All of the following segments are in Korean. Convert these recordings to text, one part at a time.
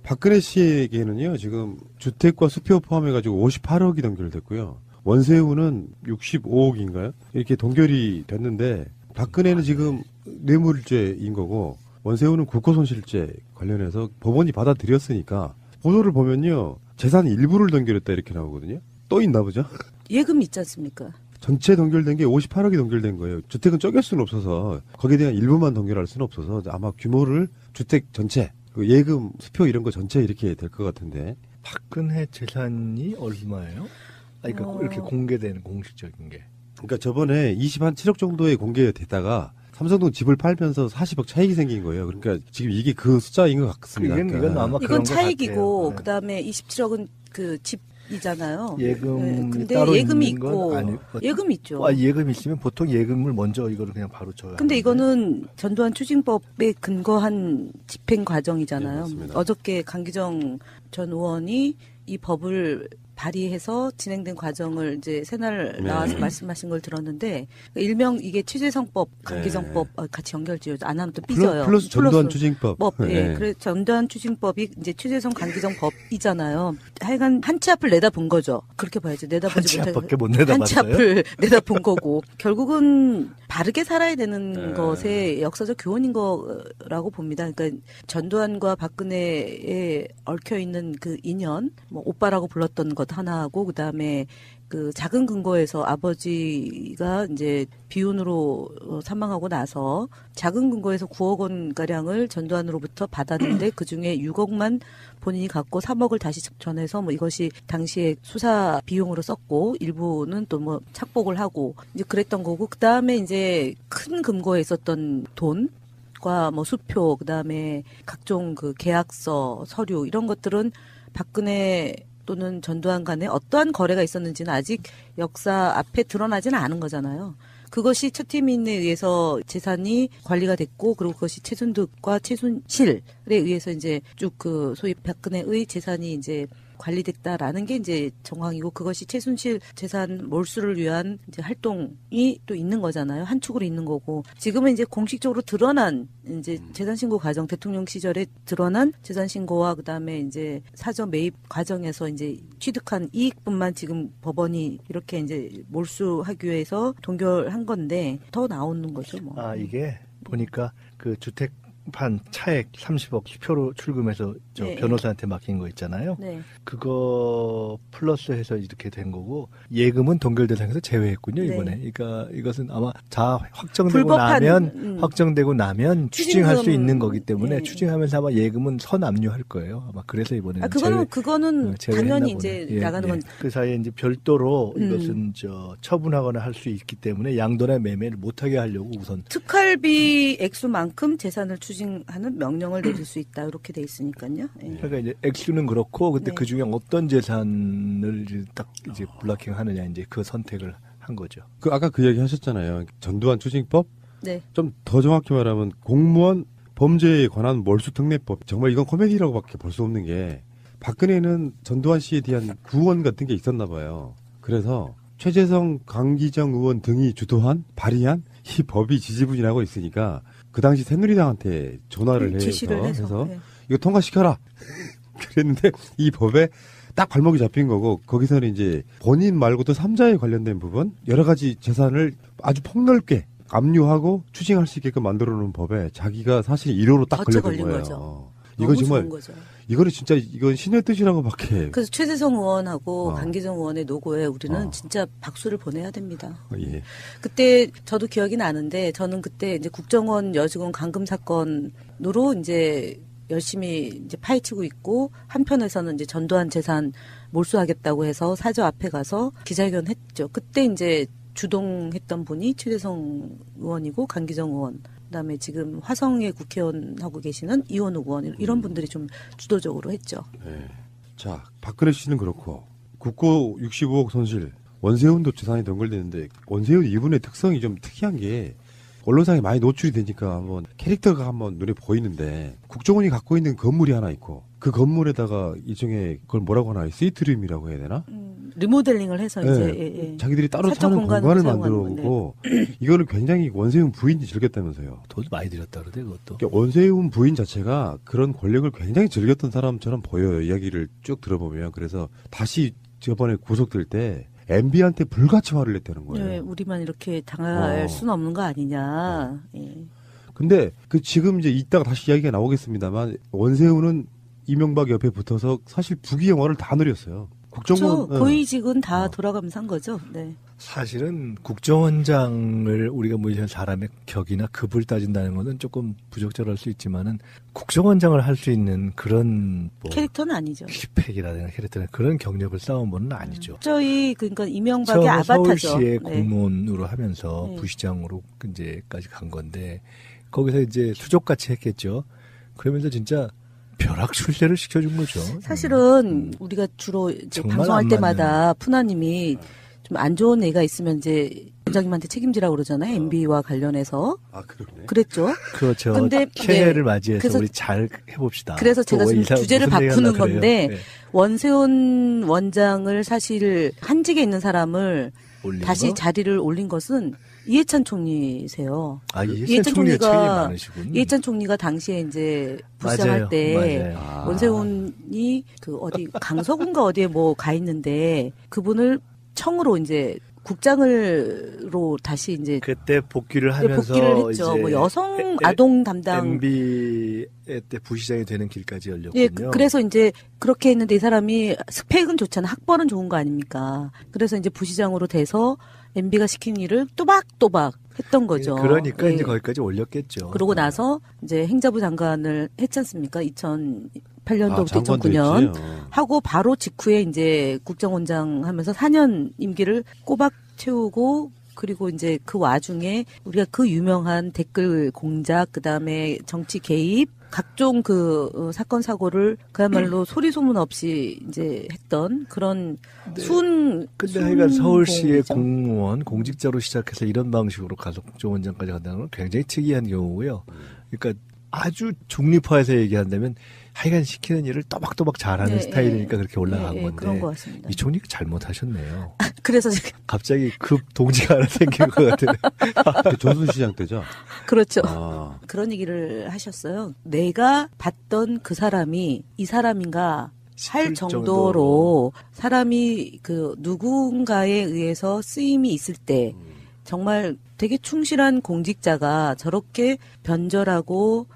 박근혜 씨에게는요, 지금 주택과 수표 포함해가지고 58억이 동결됐고요. 원세훈은 65억인가요? 이렇게 동결이 됐는데, 박근혜는 지금 뇌물죄인 거고, 원세훈은 국고손실죄 관련해서 법원이 받아들였으니까, 보도를 보면요, 재산 일부를 동결했다 이렇게 나오거든요. 또 있나 보죠? 예금 있지 않습니까? 전체 동결된 게 58억이 동결된 거예요. 주택은 쪼갤 수는 없어서 거기에 대한 일부만 동결할 수는 없어서 아마 규모를 주택 전체, 예금, 수표 이런 거 전체 이렇게 될 것 같은데. 박근혜 재산이 얼마예요? 그러니까 이렇게 공개되는 공식적인 게. 그러니까 저번에 27억 정도에 공개됐다가 삼성동 집을 팔면서 40억 차익이 생긴 거예요. 그러니까 지금 이게 그 숫자인 것 같습니다. 이건 아마 이건 그런 차익이고 것 같아요. 그다음에 27억은 그 집이잖아요. 예금 근데 따로 예금이 있는 건 있고 아니, 예금 있죠. 예금 있으면 보통 예금을 먼저 이거를 그냥 바로 줘야. 근데 하는데. 이거는 전두환 추징법에 근거한 집행 과정이잖아요. 네, 어저께 강기정 전 의원이 이 법을 발의해서 진행된 과정을 이제 새날 나와서 말씀하신 걸 들었는데 일명 이게 취재성법, 강기정법 같이 연결지어 안 하면 또 삐져요. 플러스 전두환 추징법. 예. 그래 전두환 추징법이 이제 취재성 강기정법이잖아요. 하여간 한 치 앞을 내다본 거죠. 그렇게 봐야죠. 내다보지 한 치 못하고 앞밖에 못 내다봤어요. 한 치 앞을 내다본 거고 결국은 바르게 살아야 되는 것의 역사적 교훈인 거라고 봅니다. 그러니까 전두환과 박근혜에 얽혀 있는 그 인연, 뭐 오빠라고 불렀던 것 하나하고 그다음에 그 작은 근거에서 아버지가 이제 비운으로 사망하고 나서 작은 근거에서 9억 원 가량을 전두환으로부터 받았는데 그 중에 6억만 본인이 갖고 3억을 다시 전해서 뭐 이것이 당시에 수사 비용으로 썼고 일부는 또 뭐 착복을 하고 이제 그랬던 거고 그다음에 이제 큰 금고에 있었던 돈과 뭐 수표 그다음에 각종 그 계약서 서류 이런 것들은 박근혜 또는 전두환 간에 어떠한 거래가 있었는지는 아직 역사 앞에 드러나지는 않은 거잖아요. 그것이 최태민에 의해서 재산이 관리가 됐고 그리고 그것이 최순득과 최순실에 의해서 이제 쭉 그 소위 박근혜의 재산이 이제 관리됐다라는 게 이제 정황이고 그것이 최순실 재산 몰수를 위한 이제 활동이 또 있는 거잖아요. 한 축으로 있는 거고 지금은 이제 공식적으로 드러난 이제 재산 신고 과정 대통령 시절에 드러난 재산 신고와 그다음에 이제 사전 매입 과정에서 이제 취득한 이익분만 지금 법원이 이렇게 이제 몰수하기 위해서 동결한 건데 더 나오는 거죠, 뭐. 이게 보니까 그 주택 판 차액 30억 수표로 출금해서 네. 변호사한테 맡긴 거 있잖아요. 네. 그거 플러스해서 이렇게 된 거고 예금은 동결 대상에서 제외했군요. 네. 이번에. 그러니까 이것은 아마 확정되고 나면 추징할 수 있는 거기 때문에 네. 추징하면서 아마 예금은 선압류할 거예요. 아마 그래서 이번에는 그거는 당연히 이제 나가는 건 그 사이에 이제 별도로 이것은 처분하거나 할 수 있기 때문에 양도나 매매를 못하게 하려고 우선 특활비 액수만큼 재산을 추징하는 명령을 내릴 수 있다 이렇게 돼 있으니까요. 예. 그러니까 이제 액수는 그렇고 근데 네. 그 중에 어떤 재산을 딱 이제 블락킹하느냐 이제 그 선택을 한 거죠. 그 아까 그 얘기 하셨잖아요. 전두환 추징법? 네. 좀 더 정확히 말하면 공무원 범죄에 관한 몰수특례법. 정말 이건 코미디라고밖에 볼 수 없는 게 박근혜는 전두환 씨에 대한 구원 같은 게 있었나 봐요. 그래서 최재성, 강기정 의원 등이 주도한 발의한 이 법이 지지부진하고 있으니까 그 당시 새누리당한테 전화를 지시를 해서 네. 이거 통과시켜라. 그랬는데 이 법에 딱 발목이 잡힌 거고 거기서는 이제 본인 말고도 3자에 관련된 부분 여러 가지 재산을 아주 폭넓게 압류하고 추징할 수 있게끔 만들어 놓은 법에 자기가 사실 1호로 딱 걸린 거예요. 거죠. 이건 정말 좋은 거죠. 이거는 진짜 이건 신의 뜻이라고밖에. 그래서 최재성 의원하고 강기정 의원의 노고에 우리는 진짜 박수를 보내야 됩니다. 예. 그때 저도 기억이 나는데 저는 그때 이제 국정원 여직원 감금 사건으로 이제 열심히 이제 파헤치고 있고 한편에서는 이제 전두환 재산 몰수하겠다고 해서 사저 앞에 가서 기자회견 했죠. 그때 이제 주동했던 분이 최재성 의원이고 강기정 의원. 그다음에 지금 화성의 국회의원 하고 계시는 이원우 의원 이런 분들이 좀 주도적으로 했죠. 네. 자, 박근혜 씨는 그렇고 국고 65억 손실, 원세훈도 재산이 동결되는데 원세훈 이분의 특성이 좀 특이한 게 언론상에 많이 노출이 되니까 한번 캐릭터가 한번 눈에 보이는데 국정원이 갖고 있는 건물이 하나 있고 그 건물에다가 일종의 그걸 뭐라고 하나 스위트룸이라고 해야 되나? 리모델링을 해서 네. 이제 예, 예. 자기들이 따로 사적 사는 공간으로 공간을 사용하는 만들어오고 이거는 굉장히 원세훈 부인이 즐겼다면서요. 돈도 많이 들였다 그러대 그것도. 그러니까 원세훈 부인 자체가 그런 권력을 굉장히 즐겼던 사람처럼 보여요. 이야기를 쭉 들어보면. 그래서 다시 저번에 구속될 때 MB한테 불같이 화를 냈다는 거예요. 예, 우리만 이렇게 당할 수는 없는 거 아니냐. 예. 근데 그 지금 이제 이따가 다시 이야기가 나오겠습니다만 원세훈은 이명박 옆에 붙어서 사실 부귀 영화를 다 누렸어요. 그렇죠. 국정원 고위직은 다 돌아가면서 한 거죠. 네. 사실은 국정원장을 우리가 뭐 이런 사람의 격이나 급을 따진다는 것은 조금 부적절할 수 있지만은 국정원장을 할 수 있는 그런 뭐 캐릭터는 아니죠. 스펙이라든가 캐릭터나 그런 경력을 쌓은 분은 아니죠. 저희 그러니까 이명박의 처음에 아바타죠. 서울시의 네. 공무원으로 하면서 네. 부시장으로 이제까지 간 건데 거기서 이제 수족같이 했겠죠. 그러면서 진짜 벼락출세를 시켜준 거죠. 사실은 우리가 주로 이제 정말 방송할 안 때마다 푸나님이 좀 안 좋은 애가 있으면 이제 원장님한테 책임지라고 그러잖아요. MB와 관련해서. 아, 그러네. 그랬죠. 그렇죠. 근데, 새해를 네. 맞이해서 그래서- 우리 잘 해봅시다. 그래서 제가 또 지금 이 사람 주제를 무슨 얘기 바꾸는 하려고 그래요? 건데 네. 원세훈 원장을 사실 한직에 있는 사람을 올린 다시 거? 자리를 올린 것은 이해찬 총리세요. 아, 이해찬 총리가 책임이 많으시군. 이해찬 총리가 당시에 이제 맞아요. 부시장할 때 맞아요. 아. 원세훈이 그 어디 강서군가 어디에 뭐 가 있는데 그분을 청으로 이제 국장으로 다시 이제 그때 복귀를 하면서 복귀를 했죠. 이제 뭐 여성 아동 담당 MB 때 부시장이 되는 길까지 열렸군요. 예, 그래서 이제 그렇게 했는데 이 사람이 스펙은 좋잖아. 학벌은 좋은 거 아닙니까? 그래서 이제 부시장으로 돼서 MB가 시킨 일을 또박또박 했던 거죠. 그러니까 예. 이제 거기까지 올렸겠죠. 그러고 나서 이제 행자부 장관을 했지 않습니까? 2008년도부터 장관도 2009년 했지. 하고 바로 직후에 이제 국정원장 하면서 4년 임기를 꼬박 채우고 그리고 이제 그 와중에 우리가 그 유명한 댓글 공작 그다음에 정치 개입 각종 그 사건 사고를 그야말로 소리 소문 없이 이제 했던 그런 근데 하여간 서울시의 순공이죠. 공무원, 공직자로 시작해서 이런 방식으로 가서 국정원장까지 간다는 건 굉장히 특이한 경우고요. 그러니까 아주 중립화해서 얘기한다면 하여간 시키는 일을 또박또박 잘하는 네, 스타일이니까 그렇게 올라간 네, 건데 그런 것 같습니다. 이 총리가 잘못하셨네요. 그래서 지금 갑자기 급 동지가 하나 생긴 것 같아요. 그 조순시장 때죠. 그렇죠. 아, 그런 얘기를 하셨어요. 내가 봤던 그 사람이 이 사람인가 할 싶을 정도로 사람이 그 누군가에 의해서 쓰임이 있을 때 정말 되게 충실한 공직자가 저렇게 변절하고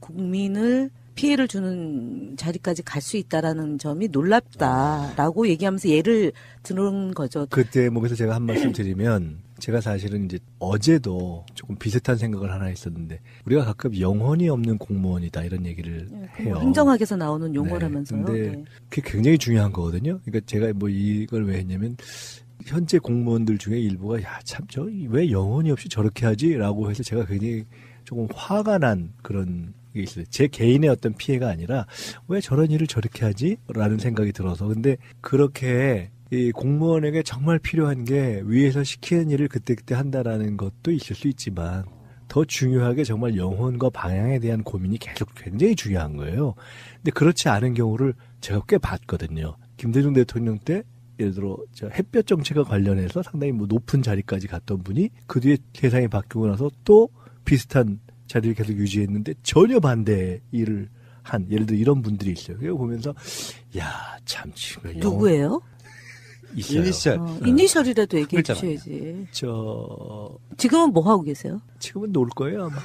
국민을 피해를 주는 자리까지 갈 수 있다라는 점이 놀랍다라고 얘기하면서 예를 드는 거죠. 그 대목에서 제가 한 말씀 드리면 제가 사실은 이제 어제도 조금 비슷한 생각을 하나 했었는데 우리가 가끔 영혼이 없는 공무원이다 이런 얘기를 해요. 행정학에서 나오는 용어라면서요. 근데 네. 그게 굉장히 중요한 거거든요. 그러니까 제가 뭐 이걸 왜 했냐면 현재 공무원들 중에 일부가 야 참 저 왜 영혼이 없이 저렇게 하지라고 해서 제가 굉장히 조금 화가 난 그런 게 있어요. 제 개인의 어떤 피해가 아니라 왜 저런 일을 저렇게 하지라는 생각이 들어서 근데 그렇게 이 공무원에게 정말 필요한 게 위에서 시키는 일을 그때그때 한다라는 것도 있을 수 있지만 더 중요하게 정말 영혼과 방향에 대한 고민이 계속 굉장히 중요한 거예요. 근데 그렇지 않은 경우를 제가 꽤 봤거든요. 김대중 대통령 때 예를 들어 저 햇볕 정책과 관련해서 상당히 뭐 높은 자리까지 갔던 분이 그 뒤에 세상이 바뀌고 나서 또 비슷한 자리를 계속 유지했는데 전혀 반대 일을 한 예를 들어 이런 분들이 있어요. 그거 보면서 야 참 지금 누구예요? 있어요. 이니셜. 이니셜이라도 얘기해 글자만. 주셔야지. 저 지금은 뭐 하고 계세요? 지금은 놀 거예요 아마.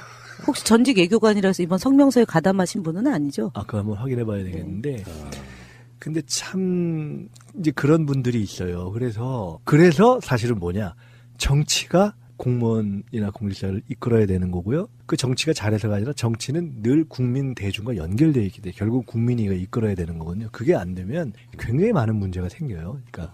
혹시 전직 외교관이라서 이번 성명서에 가담하신 분은 아니죠? 아, 그거 한번 확인해 봐야 되겠는데. 근데 참, 이제 그런 분들이 있어요. 그래서 사실은 뭐냐. 정치가 공무원이나 공직자를 이끌어야 되는 거고요. 그 정치가 잘해서가 아니라 정치는 늘 국민 대중과 연결되어 있기 때문에 결국 국민이 이끌어야 되는 거거든요. 그게 안 되면 굉장히 많은 문제가 생겨요. 그러니까.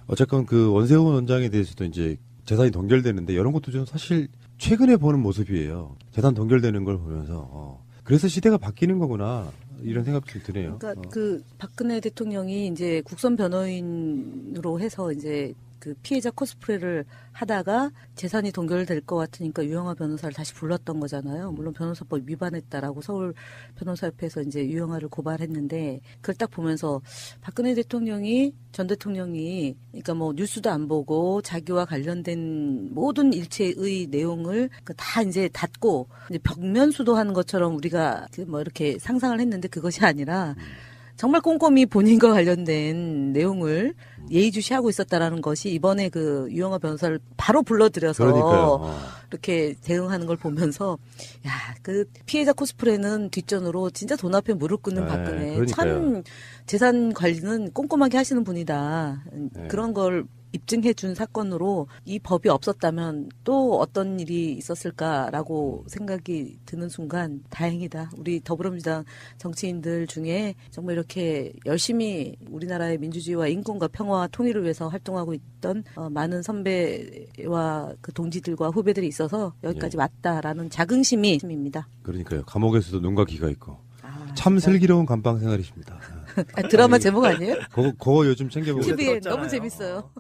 어쨌건 그 원세훈 원장에 대해서도 이제 재산이 동결되는데 이런 것도 좀 사실 최근에 보는 모습이에요. 재산 동결되는 걸 보면서 그래서 시대가 바뀌는 거구나 이런 생각이 좀 드네요. 그러니까 그 박근혜 대통령이 이제 국선 변호인으로 해서 이제 그 피해자 코스프레를 하다가 재산이 동결될 것 같으니까 유영하 변호사를 다시 불렀던 거잖아요. 물론 변호사법 위반했다라고 서울 변호사협회에서 이제 유영하를 고발했는데 그걸 딱 보면서 박근혜 대통령이 전 대통령이 그러니까 뭐 뉴스도 안 보고 자기와 관련된 모든 일체의 내용을 다 이제 닫고 이제 벽면수도하는 것처럼 우리가 그 뭐 이렇게 상상을 했는데 그것이 아니라 정말 꼼꼼히 본인과 관련된 내용을 예의주시하고 있었다라는 것이 이번에 그 유영하 변호사를 바로 불러들여서 그러니까요. 이렇게 대응하는 걸 보면서 야, 그 피해자 코스프레는 뒷전으로 진짜 돈 앞에 무릎 꿇는 네, 박근혜 그러니까요. 참 재산 관리는 꼼꼼하게 하시는 분이다. 네. 그런 걸 입증해 준 사건으로 이 법이 없었다면 또 어떤 일이 있었을까라고 생각이 드는 순간 다행이다. 우리 더불어민주당 정치인들 중에 정말 이렇게 열심히 우리나라의 민주주의와 인권과 평화와 통일을 위해서 활동하고 있던 많은 선배와 그 동지들과 후배들이 있어서 여기까지 예. 왔다라는 자긍심이 있습니다. 그러니까요. 감옥에서도 눈과 귀가 있고 아, 참 진짜. 슬기로운 감방 생활이십니다. 드라마 제목 아니에요? 그거 요즘 챙겨보고 TV에 떴잖아요. 너무 재밌어요.